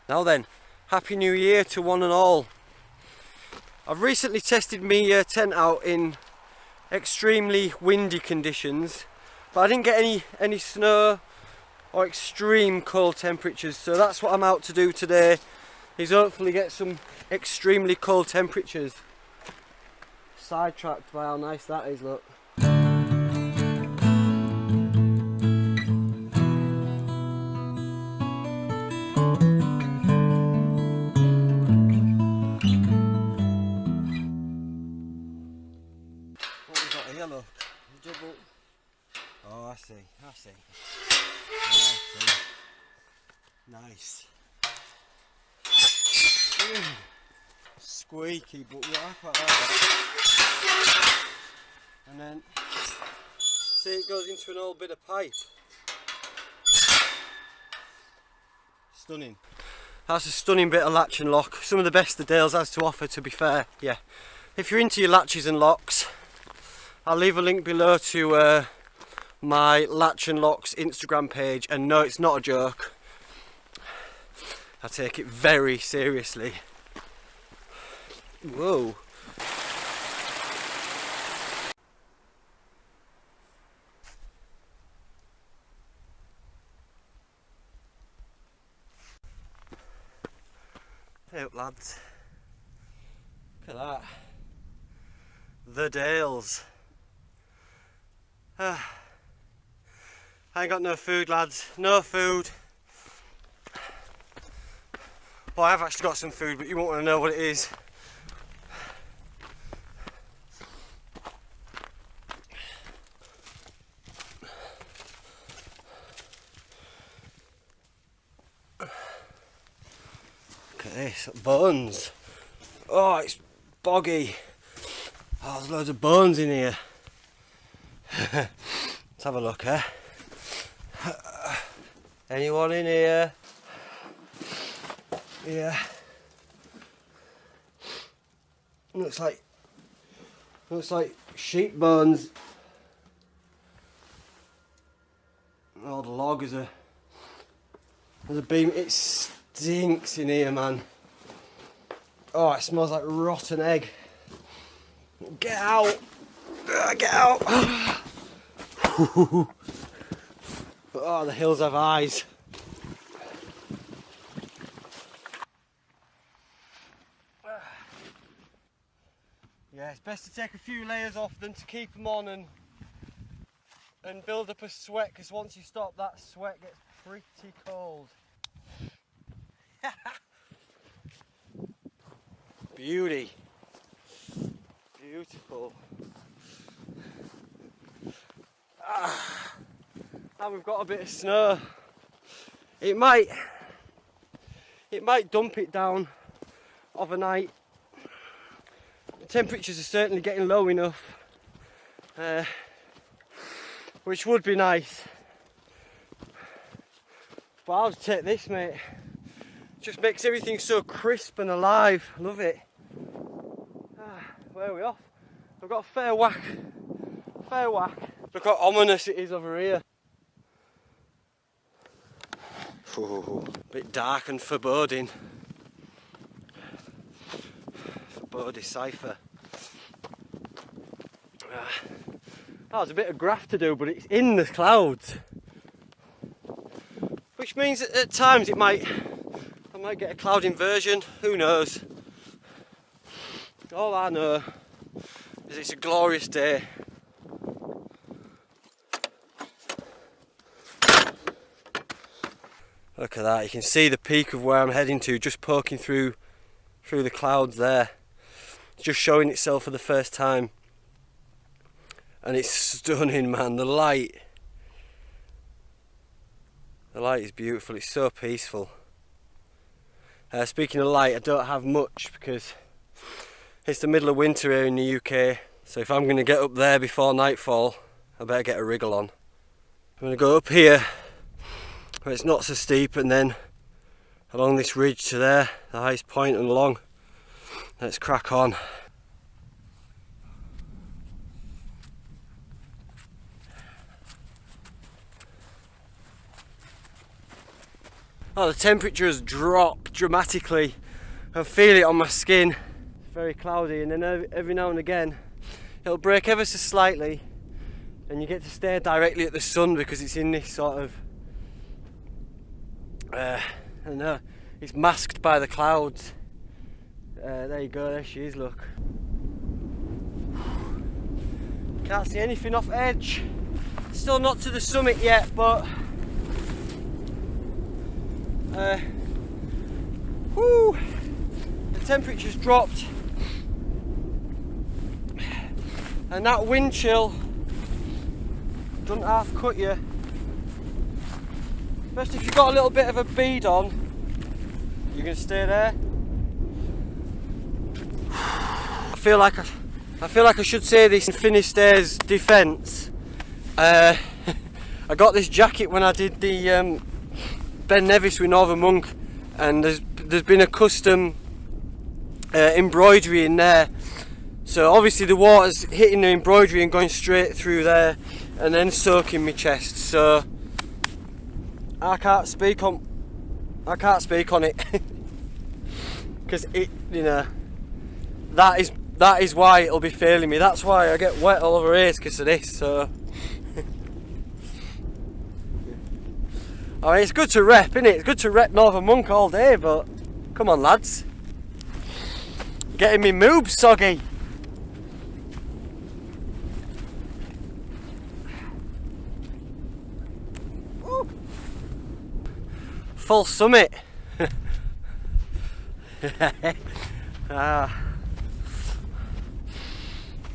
Now then, Happy New Year to one and all. I've recently tested my tent out in extremely windy conditions, but I didn't get any snow or extreme cold temperatures, so that's what I'm out to do today, is hopefully get some extremely cold temperatures. Sidetracked by how nice that is, look. Look, double. Oh, I see. Nice. Squeaky, but yeah, I quite like that. And then, see, it goes into an old bit of pipe. Stunning. That's a stunning bit of latch and lock. Some of the best the Dales has to offer, to be fair. Yeah. If you're into your latches and locks, I'll leave a link below to my Latch and Locks Instagram page, and no, it's not a joke. I take it very seriously. Whoa. Hey up, lads. Look at that. The Dales. I ain't got no food, lads. No food. Well, I have actually got some food, but you won't want to know what it is. Look at this, bones. Oh, it's boggy. Oh, there's loads of bones in here. Let's have a look, eh? Anyone in here? Yeah. Looks like sheep bones. Oh, the log is there's a beam. It stinks in here, man. Oh, it smells like rotten egg. Get out! Get out! Oh, the hills have eyes. Yeah, it's best to take a few layers off than to keep them on and build up a sweat, because once you stop, that sweat gets pretty cold. Beauty. Beautiful. Now we've got a bit of snow. It might dump it down overnight. The temperatures are certainly getting low enough, which would be nice. But I'll just take this, mate. Just makes everything so crisp and alive. Love it. Where are we off? I've got a fair whack. Look how ominous it is over here. Ooh, bit dark and foreboding. Foreboding cipher. That was a bit of graft to do, but it's in the clouds. Which means that at times I might get a cloud inversion, who knows. All I know is it's a glorious day. Look at that, you can see the peak of where I'm heading to just poking through the clouds there. It's just showing itself for the first time. And it's stunning, man, the light. The light is beautiful, it's so peaceful. Speaking of light, I don't have much because it's the middle of winter here in the UK. So if I'm going to get up there before nightfall, I better get a wriggle on. I'm going to go up here where it's not so steep, and then along this ridge to there, the highest point, and along. Let's crack on. Oh, the temperature has dropped dramatically. I feel it on my skin. It's very cloudy, and then every now and again it'll break ever so slightly and you get to stare directly at the sun because it's in this sort of I don't know, it's masked by the clouds. There you go, there she is, look. Can't see anything off edge. Still not to the summit yet, but whew, the temperature's dropped and that wind chill doesn't half cut you, especially if you've got a little bit of a bead on. You're going to stay there. I feel like I should say this in Finisterre's defence. I got this jacket when I did the Ben Nevis with Northern Monk, and there's been a custom embroidery in there, so obviously the water's hitting the embroidery and going straight through there and then soaking my chest, so I can't speak on it because it, you know, that is why it'll be failing me. That's why I get wet all over Haze, because of this. So I mean, it's good to rep, innit? It's good to rep Northern Monk all day, but come on, lads, getting me moobs soggy. Woo. Full summit.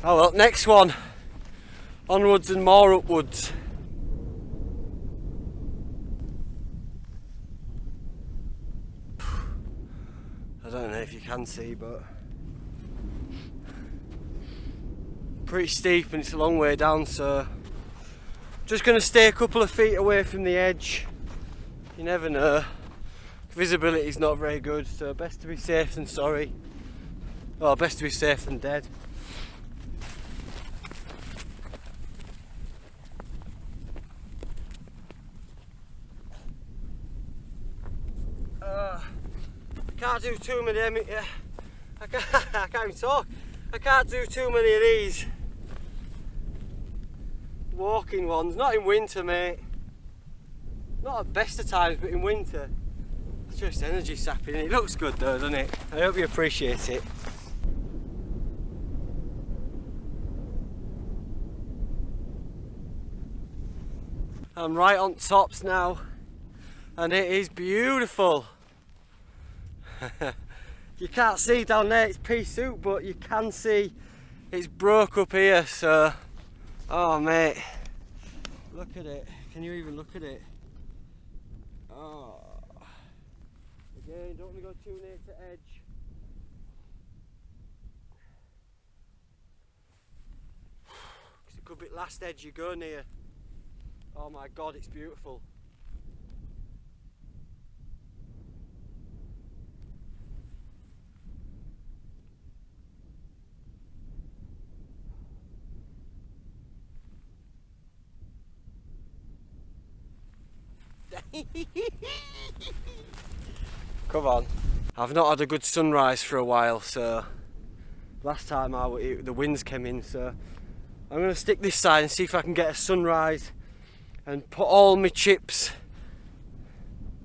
Oh well, next one. Onwards and more upwards. I don't know if you can see, but pretty steep and it's a long way down, so just going to stay a couple of feet away from the edge. You never know. Visibility is not very good, so best to be safe than sorry. Or best to be safe than dead. I can't do too many. I can't even talk. I can't do too many of these walking ones. Not in winter, mate. Not at best of times, but in winter. It's just energy sapping. It looks good though, doesn't it? I hope you appreciate it. I'm right on tops now, and it is beautiful. You can't see down there, it's pea soup, but you can see it's broke up here, so oh mate, look at it. Can you even look at it? Oh, again, don't want to go too near to edge. Because it could be last edge you go near. Oh my god, it's beautiful. Come on. I've not had a good sunrise for a while, so last time the winds came in, so I'm going to stick this side and see if I can get a sunrise and put all my chips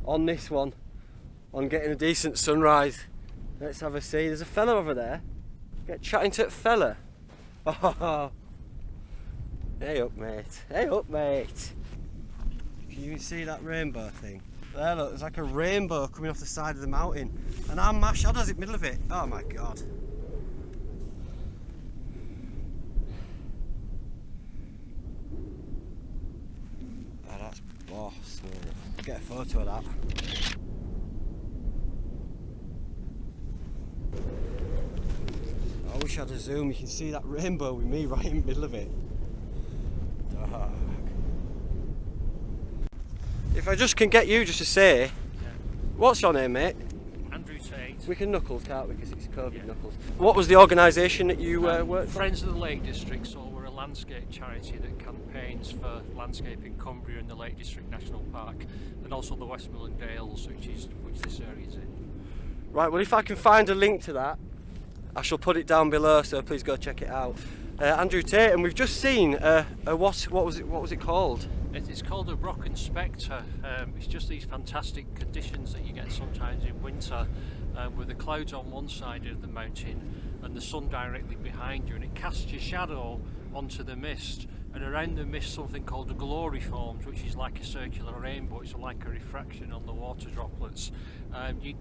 on this one, on getting a decent sunrise. Let's have a see. There's a fella over there. Get chatting to a fella. Oh, hey up mate, hey up mate. Can you even see that rainbow thing? There look, there's like a rainbow coming off the side of the mountain, and I'm my shadow's in the middle of it. Oh my god. Oh, that's boss, mate. Get a photo of that. I wish I had a zoom. You can see that rainbow with me right in the middle of it. Oh. If I just can get you just to say, yeah. What's your name, mate? Andrew Tate. We can knuckles, can't we? Because it's COVID, yeah. Knuckles. What was the organisation that you worked for? Friends of the Lake District, so we're a landscape charity that campaigns for landscape in Cumbria and the Lake District National Park, and also the Westmoreland Dales, which this area is in. Right, well, if I can find a link to that, I shall put it down below, so please go check it out. Andrew Tate, and we've just seen what was it called? It's called a Brocken Spectre. It's just these fantastic conditions that you get sometimes in winter, with the clouds on one side of the mountain and the sun directly behind you, and it casts your shadow onto the mist, and around the mist something called a glory forms, which is like a circular rainbow. It's like a refraction on the water droplets.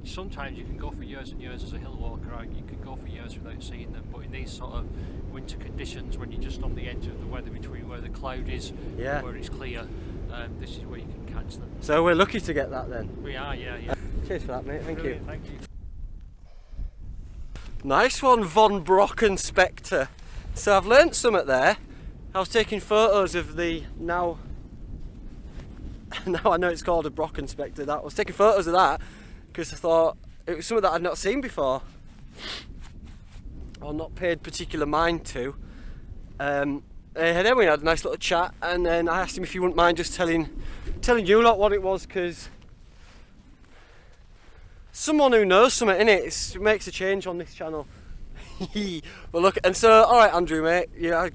Sometimes you can go for years and years as a hill walker, you can go for years without seeing them, but in these sort of winter conditions, when you're just on the edge of the weather between where the cloud is and where it's clear, this is where you can catch them. So we're lucky to get that then. We are, yeah. Cheers for that, mate. Thank Brilliant, you. Thank you. Nice one, Von Brocken Spectre. So I've learnt something there. I was taking photos of the now I know it's called a Brocken Spectre. I was taking photos of that because I thought it was something that I'd not seen before, or not paid particular mind to. And then we had a nice little chat, and then I asked him if he wouldn't mind just telling you lot what it was, because someone who knows something, innit, it makes a change on this channel. Well, look, and so, alright Andrew, mate, yeah,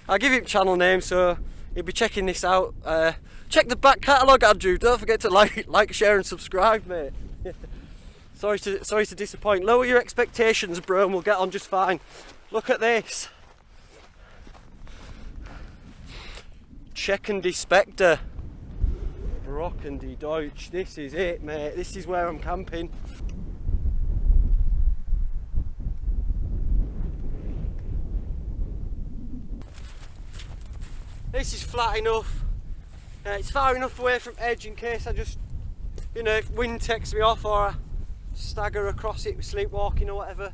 I'll give you a channel name, so you'll be checking this out. Check the back catalogue, Andrew. Don't forget to like, share and subscribe, mate. Sorry to disappoint. Lower your expectations, bro, and we'll get on just fine. Look at this. Checkende Spectre. Brockende Deutsch. This is it, mate. This is where I'm camping. This is flat enough. It's far enough away from edge in case I just, wind takes me off, or I stagger across it with sleepwalking or whatever.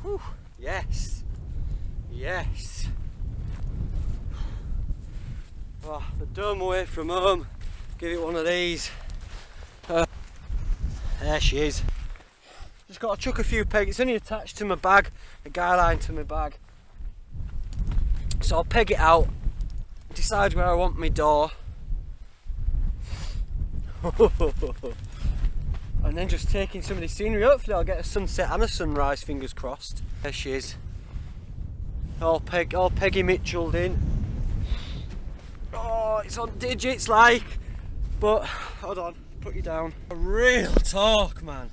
Whew. Yes. Oh, the dumb away from home. Give it one of these. There she is. Just got to chuck a few pegs. It's only attached to my bag, a guy line to my bag. So I'll peg it out, decide where I want my door, and then just taking some of the scenery. Hopefully I'll get a sunset and a sunrise, fingers crossed. There she is. All Peggy Mitchell'd in. Oh, it's on digits like, but hold on, put you down. A real talk, man.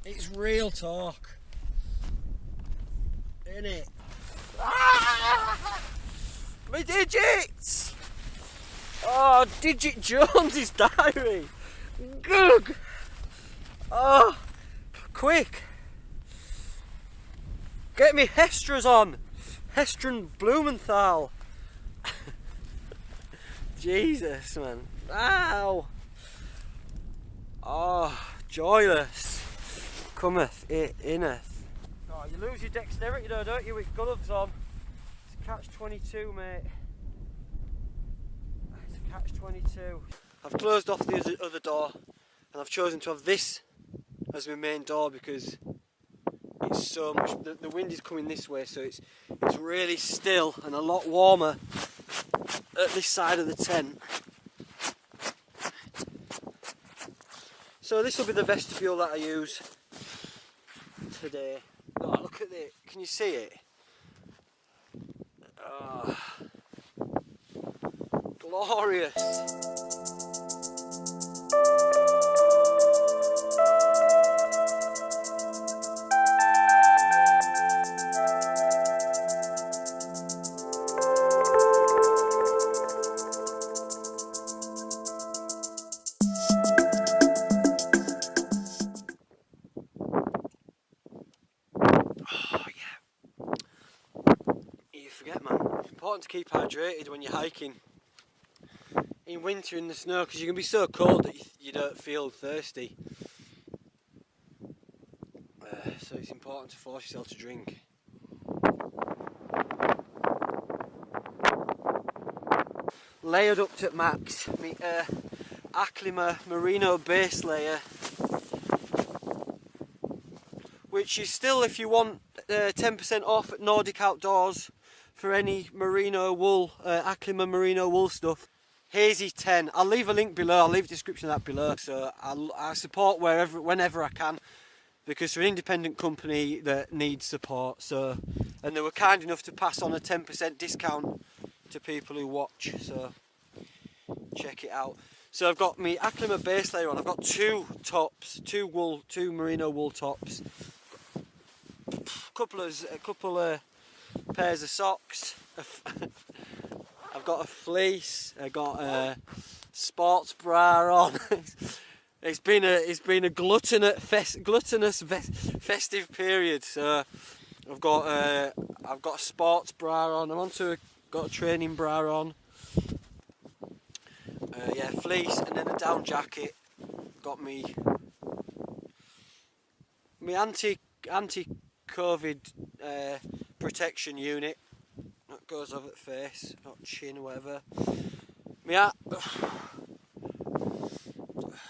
It's real talk, innit? Ah! My digits! Oh, Digit Jones's diary. Gug! Oh, quick! Get me Hestras on. Hestron Blumenthal. Jesus, man. Ow! Oh, joyless cometh it inneth. Oh, you lose your dexterity though, don't you, with gloves on? It's a catch-22, mate. It's a catch-22. I've closed off the other door, and I've chosen to have this as my main door because it's so much. The wind is coming this way, so it's really still and a lot warmer at this side of the tent. So this will be the vestibule that I use today. Oh, look at it. Can you see it? Oh, glorious. It's important to keep hydrated when you're hiking in winter in the snow, because you can be so cold that you don't feel thirsty. So it's important to force yourself to drink. Layered up to max. My Aclima Merino base layer. which is still, if you want 10% off at Nordic Outdoors for any merino wool, Acklima merino wool stuff. Hazy 10. I'll leave a link below. I'll leave a description of that below. So I support whenever I can, because they're an independent company that needs support. So, and they were kind enough to pass on a 10% discount to people who watch. So check it out. So I've got my Acklima base layer on. I've got two tops, two merino wool tops. A couple of pairs of socks. I've got a fleece. I got a sports bra on. It's been a gluttonous festive period. So I've got a sports bra on. Got a training bra on. Yeah, fleece, and then a down jacket. Got me anti-COVID protection unit that goes over the face, not chin or whatever.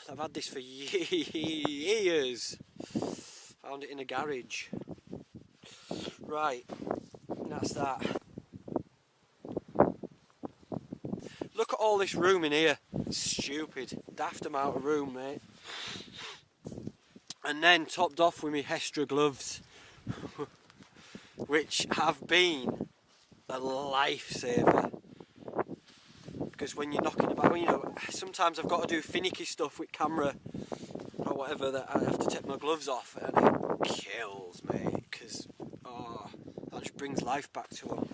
I've had this for years. Found it in a garage. Right, that's that. Look at all this room in here. Stupid, daft amount of room, mate. And then topped off with my Hestra gloves, which have been a lifesaver. Because when you're knocking about, sometimes I've got to do finicky stuff with camera or whatever that I have to take my gloves off, and it kills me. Because that just brings life back to them.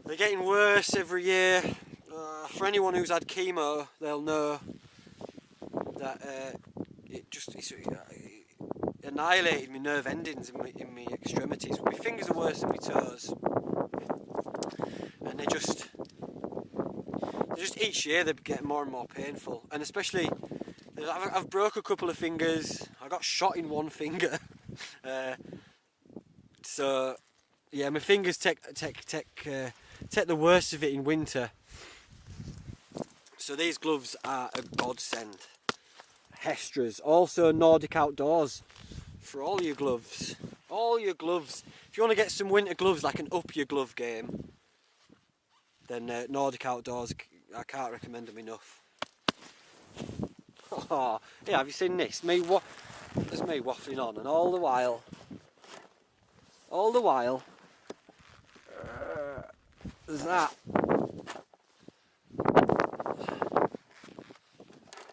They're getting worse every year. For anyone who's had chemo, they'll know that it annihilated my nerve endings in my extremities. My fingers are worse than my toes, and they just each year they're getting more and more painful. And especially, I've broke a couple of fingers. I got shot in one finger, so yeah, my fingers take the worst of it in winter. So these gloves are a godsend. Hestras, also Nordic Outdoors for all your gloves. All your gloves. If you want to get some winter gloves, like an up your glove game, then Nordic Outdoors, I can't recommend them enough. Oh, yeah, have you seen this? There's me waffling on, and all the while, there's that.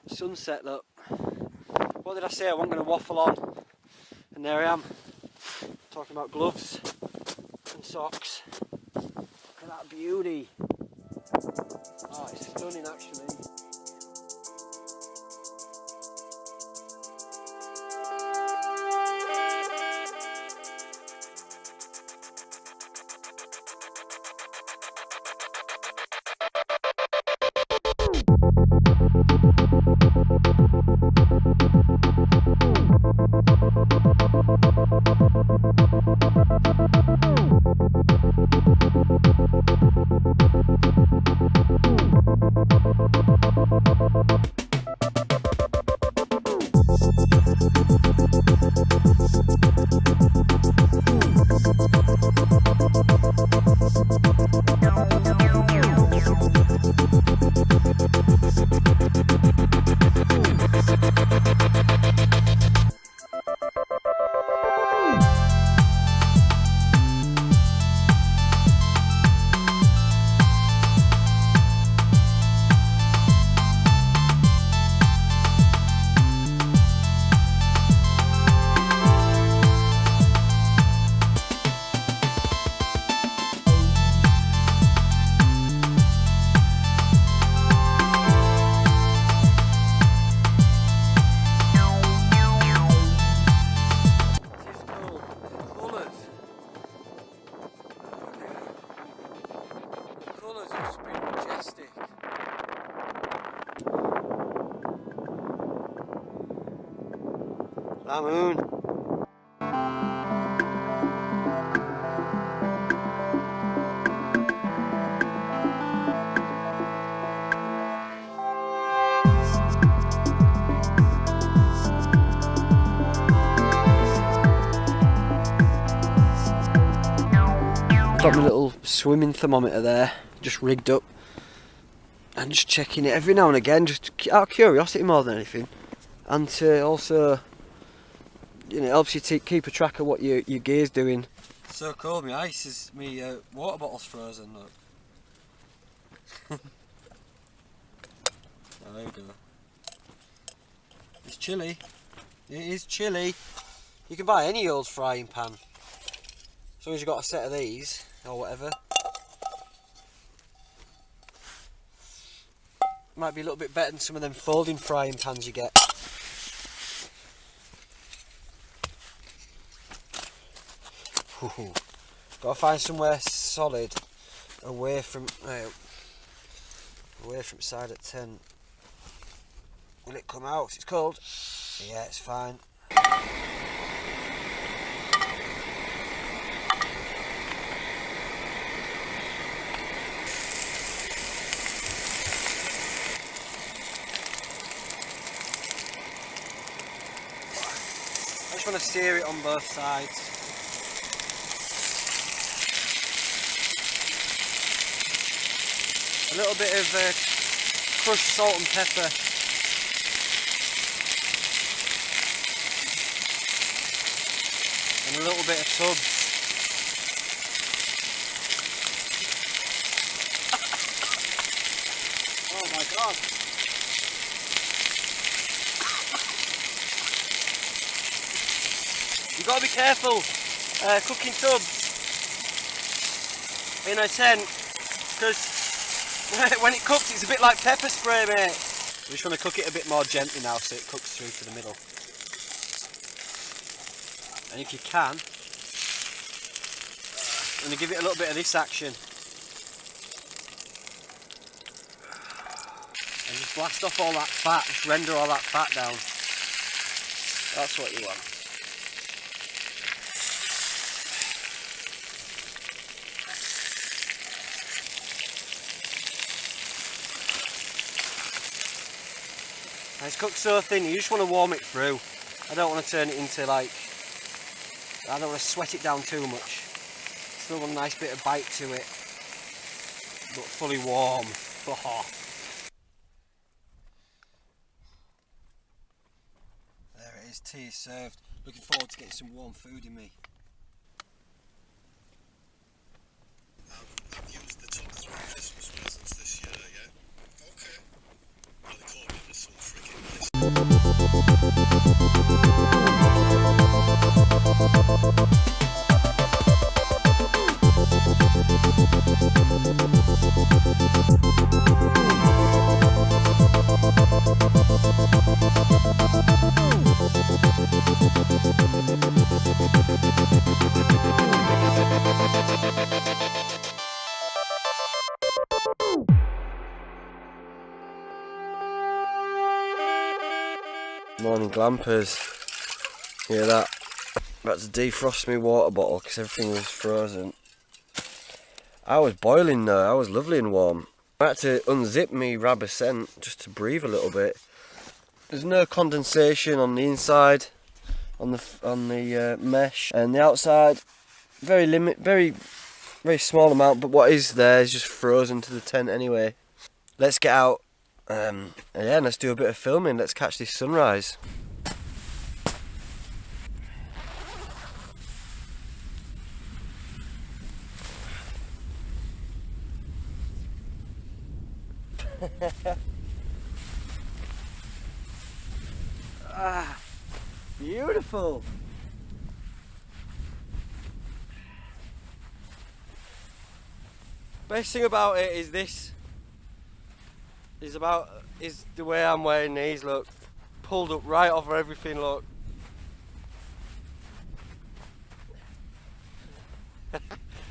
Sunset, look. What did I say? I wasn't going to waffle on, and there I am, talking about gloves and socks. Look at that beauty. Oh, it's stunning actually. Moon. got my little swimming thermometer there, just rigged up, and just checking it every now and again, just out of curiosity more than anything, and to also, you know, it helps you to keep a track of what your gear's doing. So cool, my ice is, my water bottle's frozen, look. Oh, there you go. It's chilly. It is chilly. You can buy any old frying pan, as long as you've got a set of these, or whatever. Might be a little bit better than some of them folding frying pans you get. Ooh. Gotta find somewhere solid away from side at tent. Will it come out? It's cold. Yeah, it's fine. I just want to sear it on both sides. A little bit of crushed salt and pepper. And a little bit of tubs. Oh my god. You've got to be careful cooking tubs in a tent, because when it cooks it's a bit like pepper spray, mate. We just want to cook it a bit more gently now so it cooks through to the middle. And if you can, I'm going to give it a little bit of this action. And just blast off all that fat, just render all that fat down. That's what you want. And it's cooked so thin, you just want to warm it through. I don't want to turn it into like, I don't want to sweat it down too much. Still want a nice bit of bite to it, but fully warm. Oh. There it is, tea is served. Looking forward to getting some warm food in me. I've used the top 3 Christmas presents this year, yeah? Okay. Well, they called me with some freaking nice. Morning glampers. Hear that? About to defrost my water bottle because everything was frozen. I was boiling though, I was lovely and warm. I had to unzip me rubber scent just to breathe a little bit. There's no condensation on the inside, on the mesh, and the outside very small amount, but what is there is just frozen to the tent anyway. Let's get out. Yeah, let's do a bit of filming. Let's catch this sunrise. Ah, beautiful. Best thing about it is this. Is the way I'm wearing these, look, pulled up right over everything, look.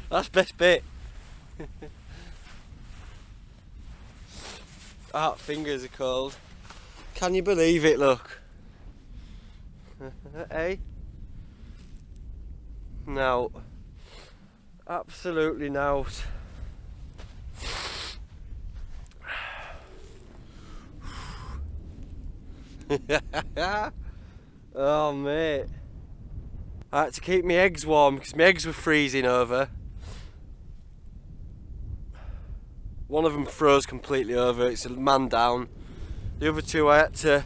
That's best bit. Ah, fingers are cold. Can you believe it, look? Hey? No. Absolutely not. Oh mate, I had to keep my eggs warm because my eggs were freezing over. One of them froze completely over, it's a man down. The other two I had to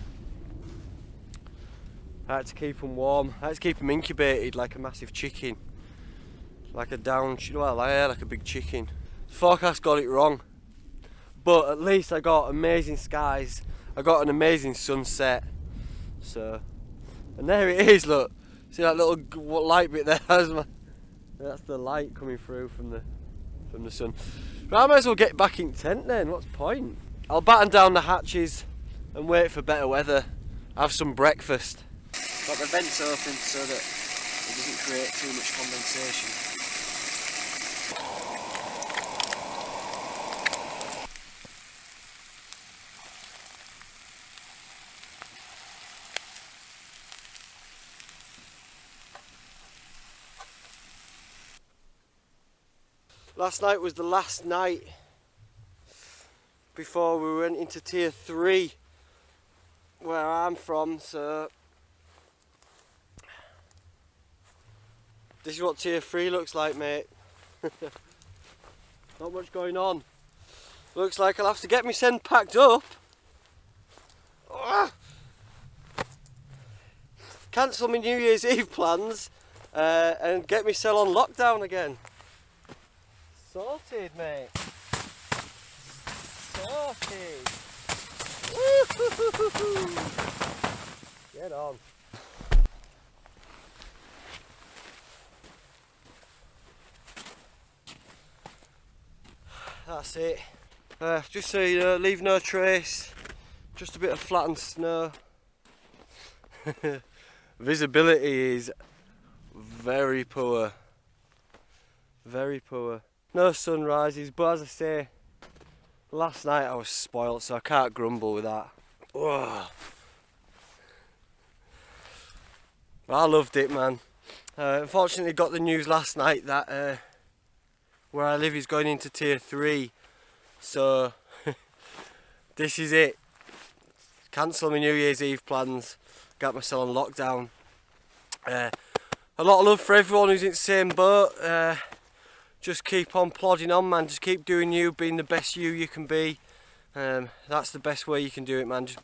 keep them warm. I had to keep them incubated like a massive chicken. Like a like a big chicken. The forecast got it wrong. But at least I got amazing skies. I got an amazing sunset. So, and there it is, look. See that little light bit there? That's the light coming through from the sun. Right, I might as well get back in tent then, what's the point? I'll batten down the hatches and wait for better weather. Have some breakfast. Got the vents open so that it doesn't create too much condensation. Last night was the last night before we went into tier 3 where I'm from, so this is what tier 3 looks like, mate. Not much going on. Looks like I'll have to get my send packed up. Cancel my New Year's Eve plans and get my cell on lockdown again. Sorted, mate. Sorted. Woo-hoo-hoo-hoo-hoo. Get on. That's it. Just so you know, leave no trace. Just a bit of flattened snow. Visibility is very poor. Very poor. No sunrises, but as I say, last night I was spoilt, so I can't grumble with that. Whoa. I loved it, man. Unfortunately got the news last night that where I live is going into tier 3, so this is it. Cancel my New Year's Eve plans, got myself on lockdown. A lot of love for everyone who's in the same boat. Just keep on plodding on, man. Just keep doing you, being the best you can be. That's the best way you can do it, man. Just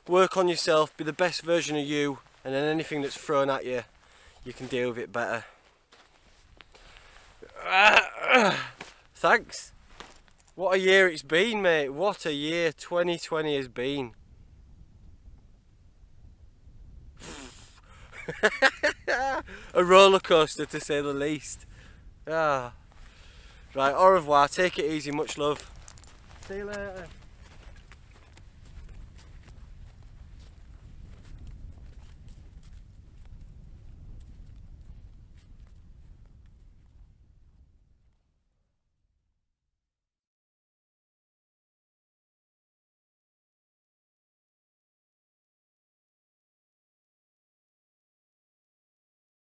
work on yourself, be the best version of you, and then anything that's thrown at you, you can deal with it better. Thanks. What a year it's been, mate. What a year 2020 has been. A roller coaster, to say the least. Right, au revoir, take it easy, much love. See you later.